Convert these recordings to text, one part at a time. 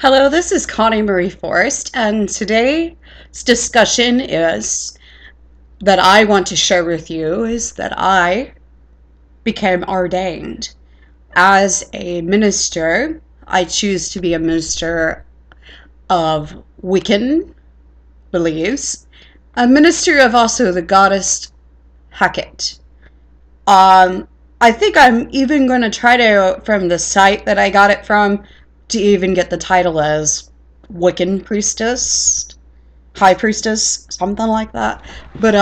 Hello, this is Connie Marie Forrest, and today's discussion is that I want to share with you is that I became ordained as a minister. I choose to be a minister of Wiccan beliefs, a minister of also the goddess Hecate. I think I'm even going to try to, from the site that I got it from, to even get the title as Wiccan priestess, high priestess, something like that. But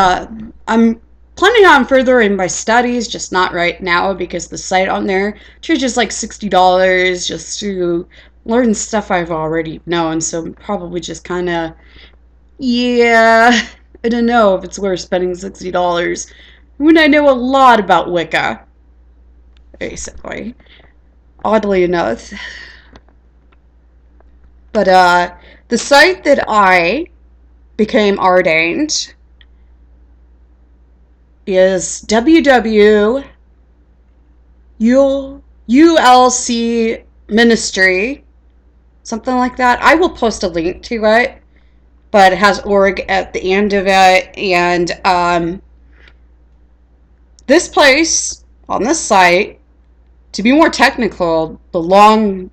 I'm planning on furthering my studies, just not right now because the site on there charges like $60 just to learn stuff I've already known. So I'm probably just kind of, yeah, I don't know if it's worth spending $60 when I know a lot about Wicca, basically. Oddly enough. But the site that I became ordained is www.ulc ministry, something like that. I will post a link to it, but it has org at the end of it. And this place on this site, to be more technical, the long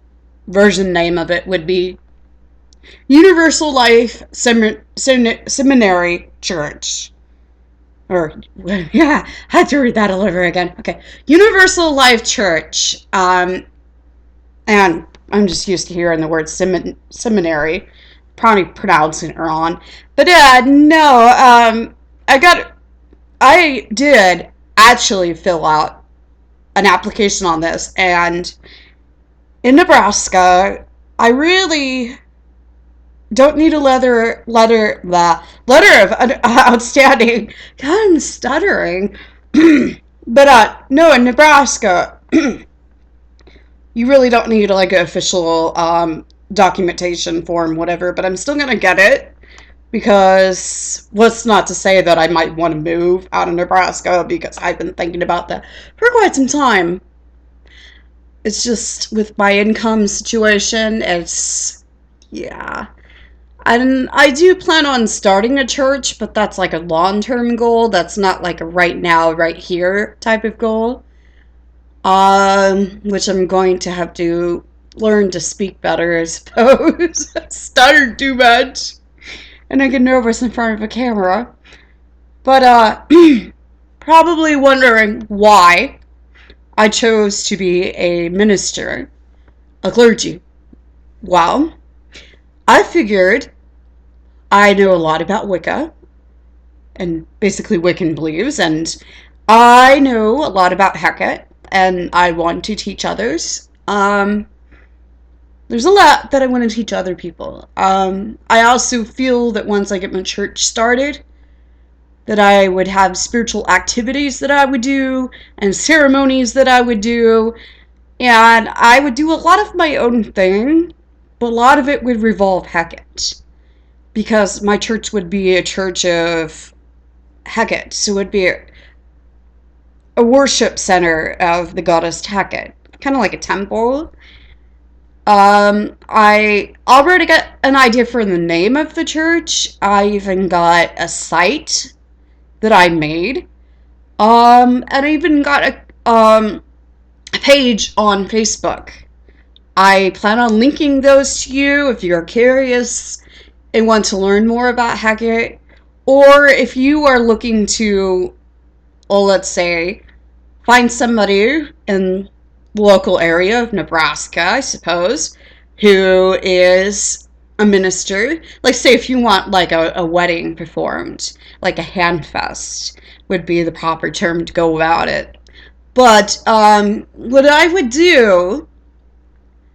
version name of it would be Universal Life Seminary Church. Or, yeah, I had to read that all over again. Okay. Universal Life Church. And I'm just used to hearing the word seminary. Probably pronouncing it wrong. But no, I did actually fill out an application on this. And in Nebraska, I really don't need a letter of outstanding. God, I'm stuttering. But no, in Nebraska, you really don't need like an official documentation form, whatever. But I'm still gonna get it because what's not to say that I might want to move out of Nebraska because I've been thinking about that for quite some time. It's just with my income situation, it's yeah. And I do plan on starting a church, but that's like a long-term goal. That's not like a right now, right here type of goal. Which I'm going to have to learn to speak better, I suppose. Stuttered too much, and I get nervous in front of a camera. But probably wondering why I chose to be a minister, a clergy. Well, I figured I know a lot about Wicca and basically Wiccan beliefs, and I know a lot about Hecate, and I want to teach others. There's a lot that I want to teach other people. I also feel that once I get my church started, that I would have spiritual activities that I would do and ceremonies that I would do, and I would do a lot of my own thing, but a lot of it would revolve Hecate because my church would be a church of Hecate, so it would be a worship center of the goddess Hecate, kind of like a temple. I already got an idea for the name of the church. I even got a site that I made. And I even got a page on Facebook. I plan on linking those to you if you're curious and want to learn more about Hecate, or if you are looking to, well, let's say, find somebody in the local area of Nebraska, I suppose, who is a minister. Like, say, if you want, like, a wedding performed, like a handfest would be the proper term to go about it. But what I would do,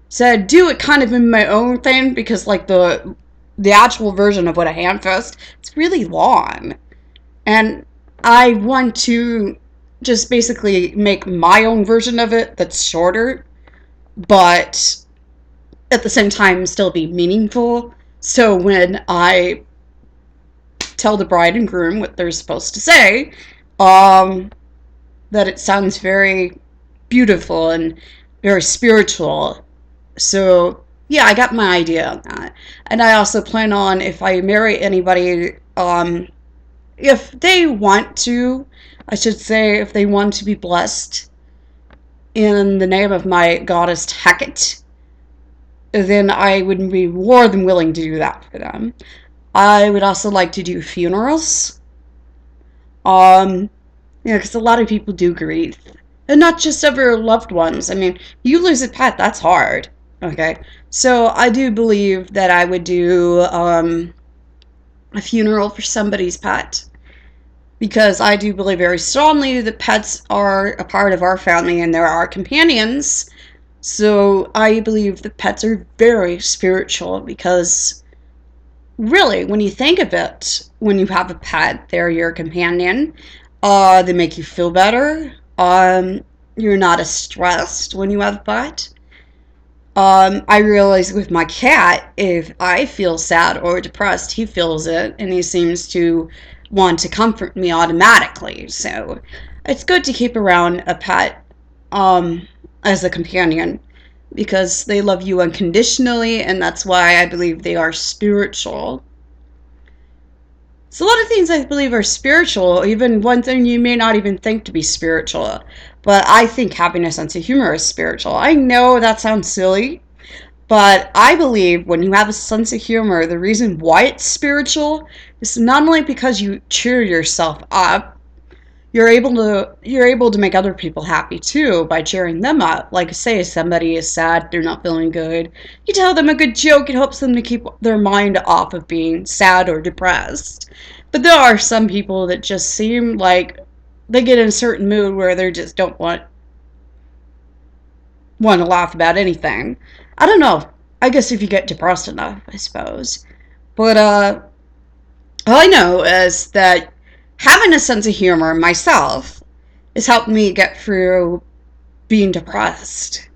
so I'd do it kind of in my own thing because, like, the actual version of what a handfest, it's really long. And I want to just basically make my own version of it that's shorter, but at the same time still be meaningful. So when I tell the bride and groom what they're supposed to say, that it sounds very beautiful and very spiritual. So yeah, I got my idea on that. And I also plan on, if I marry anybody, if they want to, I should say, if they want to be blessed in the name of my goddess Hecate, then I would be more than willing to do that for them. I would also like to do funerals. Um, because a lot of people do grief. And not just of their loved ones. I mean, you lose a pet, that's hard. Okay. So I do believe that I would do a funeral for somebody's pet. Because I do believe very strongly that pets are a part of our family and they're our companions. So I believe that pets are very spiritual because really, when you think of it, when you have a pet, they're your companion. They make you feel better. You're not as stressed when you have a pet. I realize with my cat, if I feel sad or depressed, he feels it and he seems to want to comfort me automatically. So it's good to keep around a pet um, as a companion because they love you unconditionally, and that's why I believe they are spiritual. So a lot of things I believe are spiritual, even one thing you may not even think to be spiritual. But I think having a sense of humor is spiritual. I know that sounds silly, but I believe when you have a sense of humor, the reason why it's spiritual is not only because you cheer yourself up, you're able to make other people happy too by cheering them up. Like say somebody is sad, they're not feeling good. You tell them a good joke, it helps them to keep their mind off of being sad or depressed. But there are some people that just seem like they get in a certain mood where they just don't want to laugh about anything. I don't know. I guess if you get depressed enough, I suppose. But all I know is that having a sense of humor myself has helped me get through being depressed.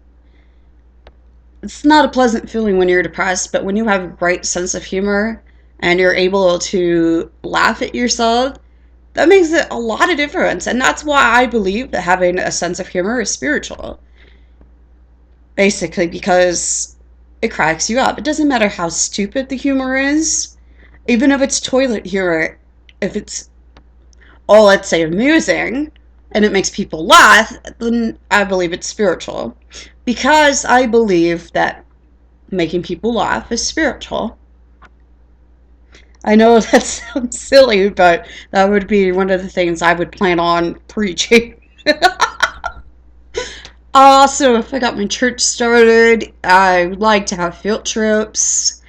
It's not a pleasant feeling when you're depressed, but when you have a great sense of humor and you're able to laugh at yourself, that makes it a lot of difference. And that's why I believe that having a sense of humor is spiritual. Basically, because it cracks you up. It doesn't matter how stupid the humor is, even if it's toilet humor, if it's all, let's say, amusing and it makes people laugh, then I believe it's spiritual. Because I believe that making people laugh is spiritual. I know that sounds silly, but that would be one of the things I would plan on preaching. Also, if I got my church started, I would like to have field trips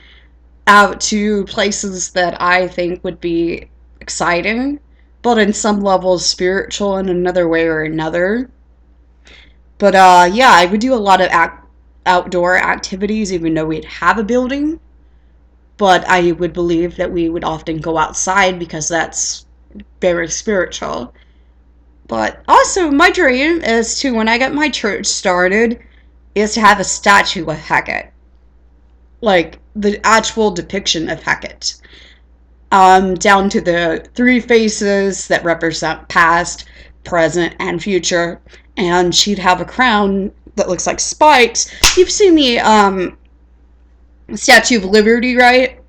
out to places that I think would be exciting, but in some levels spiritual in another way or another. But yeah, I would do a lot of outdoor activities, even though we'd have a building. But I would believe that we would often go outside because that's very spiritual. But also, my dream is to, when I get my church started, is to have a statue of Hecate, like the actual depiction of Hecate, down to the three faces that represent past, present, and future. And she'd have a crown that looks like spikes. You've seen the Statue of Liberty, right?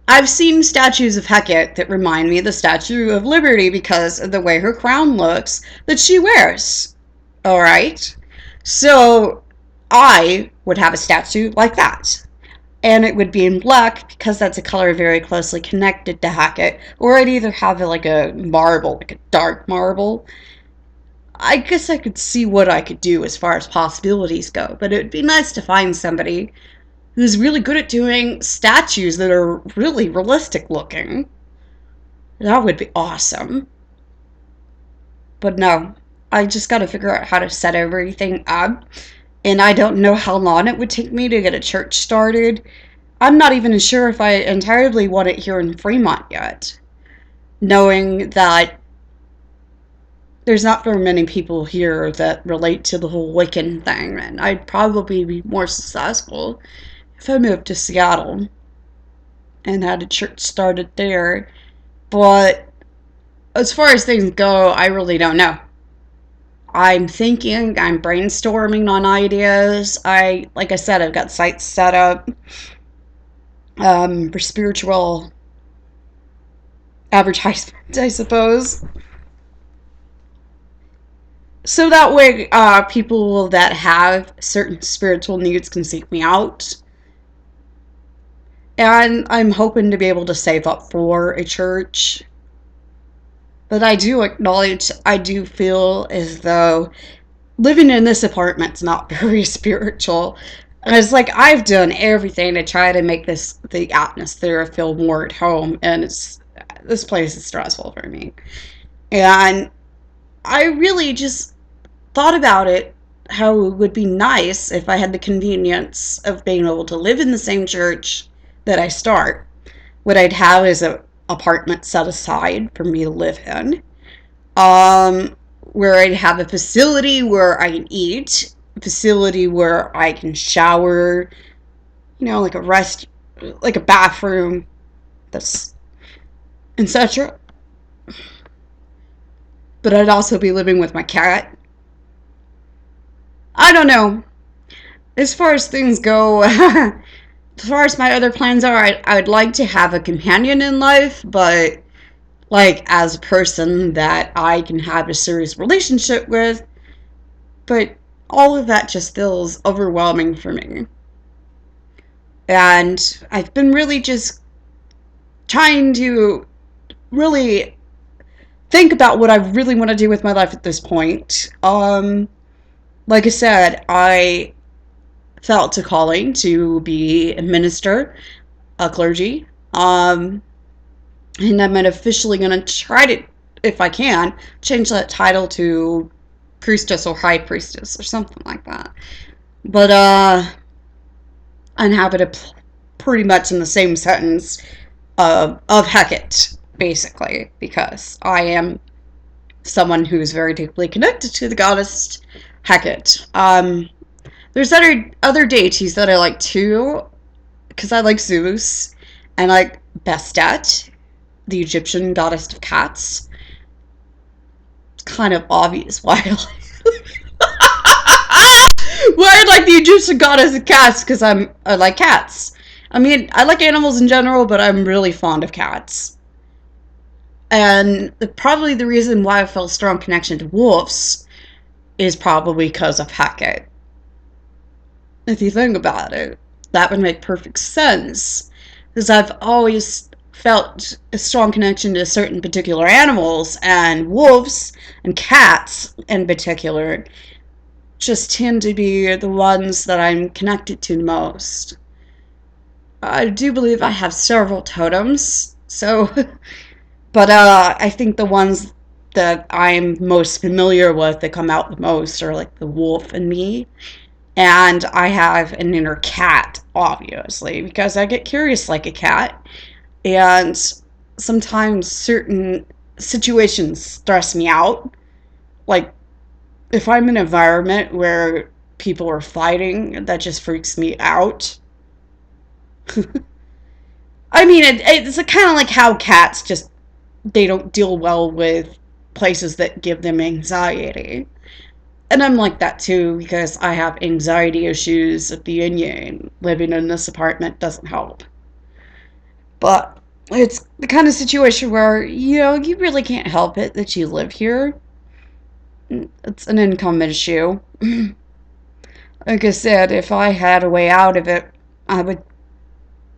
I've seen statues of Hecate that remind me of the Statue of Liberty because of the way her crown looks that she wears. Alright? So, I would have a statue like that. And it would be in black because that's a color very closely connected to Hecate. Or I'd either have it like a marble, like a dark marble. I guess I could see what I could do as far as possibilities go, but it would be nice to find somebody who's really good at doing statues that are really realistic looking. That would be awesome. But no, I just gotta figure out how to set everything up. And I don't know how long it would take me to get a church started. I'm not even sure if I entirely want it here in Fremont yet. Knowing that there's not very many people here that relate to the whole Wiccan thing, and I'd probably be more successful if I moved to Seattle and had a church started there. But as far as things go, I really don't know. I'm thinking, I'm brainstorming on ideas. Like I said, I've got sites set up for spiritual advertisement, I suppose. So that way, people that have certain spiritual needs can seek me out. And I'm hoping to be able to save up for a church. But I do acknowledge, I do feel as though living in this apartment's not very spiritual. And it's like I've done everything to try to make the atmosphere feel more at home, and this place is stressful for me. And I really just thought about it, how it would be nice if I had the convenience of being able to live in the same church that I start. What I'd have is an apartment set aside for me to live in, where I'd have a facility where I can eat, a facility where I can shower, like like a bathroom, that's etc. But I'd also be living with my cat. I don't know. As far as things go, as far as my other plans are, I would like to have a companion in life, but like as a person that I can have a serious relationship with, but all of that just feels overwhelming for me. And I've been really just trying to really think about what I really want to do with my life at this point. Like I said, I felt a calling to be a minister, a clergy. And I'm officially going to try to, if I can, change that title to priestess or high priestess or something like that. But and have it pretty much in the same sentence of Hecate, basically, because I am someone who's very deeply connected to the goddess Hecate. There's other deities that I like too, because I like Zeus, and I like Bastet, the Egyptian goddess of cats. It's kind of obvious why I like the Egyptian goddess of cats, because I like cats. I mean, I like animals in general, but I'm really fond of cats. And probably the reason why I felt a strong connection to wolves is probably because of Hecate. If you think about it, that would make perfect sense. Because I've always felt a strong connection to certain particular animals, and wolves and cats in particular just tend to be the ones that I'm connected to most. I do believe I have several totems, so but I think the ones that I'm most familiar with that come out the most are like the wolf and me. And I have an inner cat, obviously, because I get curious like a cat. And sometimes certain situations stress me out. Like, if I'm in an environment where people are fighting, that just freaks me out. I mean, it's kind of like how cats just, they don't deal well with places that give them anxiety. And I'm like that too, because I have anxiety issues at the yin yang. Living in this apartment doesn't help. But it's the kind of situation where, you really can't help it that you live here. It's an income issue. Like I said, if I had a way out of it, I would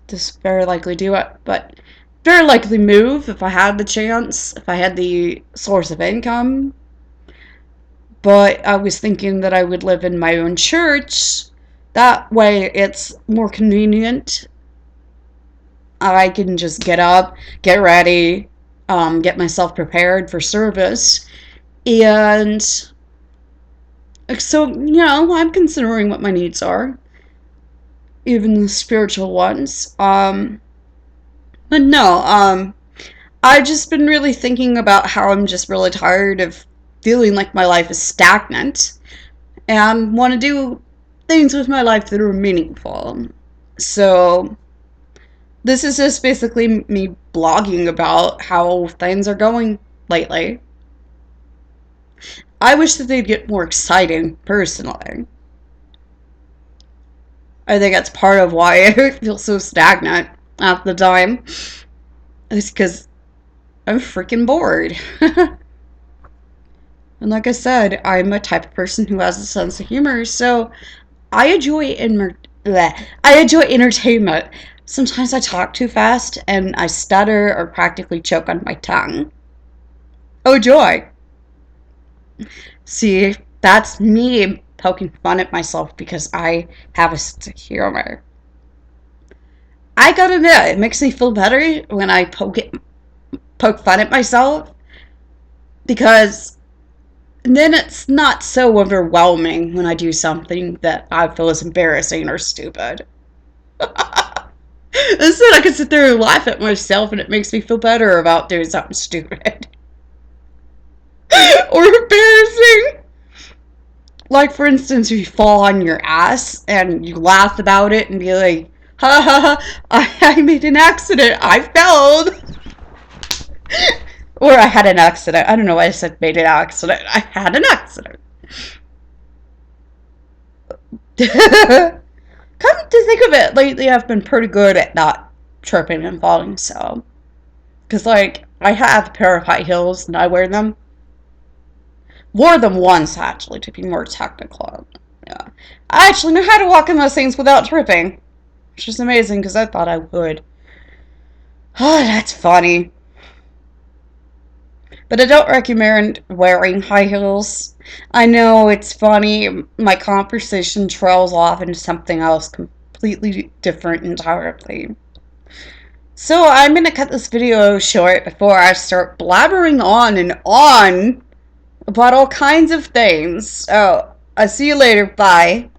just very likely do it. But very likely move if I had the chance, if I had the source of income. But I was thinking that I would live in my own church. That way it's more convenient. I can just get up, get ready, get myself prepared for service. And so, I'm considering what my needs are, even the spiritual ones. But no, I've just been really thinking about how I'm just really tired of feeling like my life is stagnant and want to do things with my life that are meaningful. So this is just basically me blogging about how things are going lately. I wish that they'd get more exciting, personally. I think that's part of why I feel so stagnant at the time. It's because I'm freaking bored. And like I said, I'm a type of person who has a sense of humor, so I enjoy I enjoy entertainment. Sometimes I talk too fast and I stutter or practically choke on my tongue. Oh joy! See, that's me poking fun at myself because I have a sense of humor. I gotta admit, it makes me feel better when I poke fun at myself because then it's not so overwhelming when I do something that I feel is embarrassing or stupid. Instead, I can sit there and laugh at myself, and it makes me feel better about doing something stupid or embarrassing. Like, for instance, if you fall on your ass and you laugh about it and be like, ha ha ha, I made an accident, I fell. Or I had an accident. I don't know why I said made an accident. I had an accident. Come to think of it, lately I've been pretty good at not tripping and falling, so. Because, like, I have a pair of high heels and I wear them. Wore them once, actually, to be more technical. Yeah. I actually know how to walk in those things without tripping. Which is amazing because I thought I would. Oh, that's funny. But I don't recommend wearing high heels. I know it's funny. My conversation trails off into something else completely different entirely. So I'm going to cut this video short before I start blabbering on and on about all kinds of things. So I'll see you later. Bye.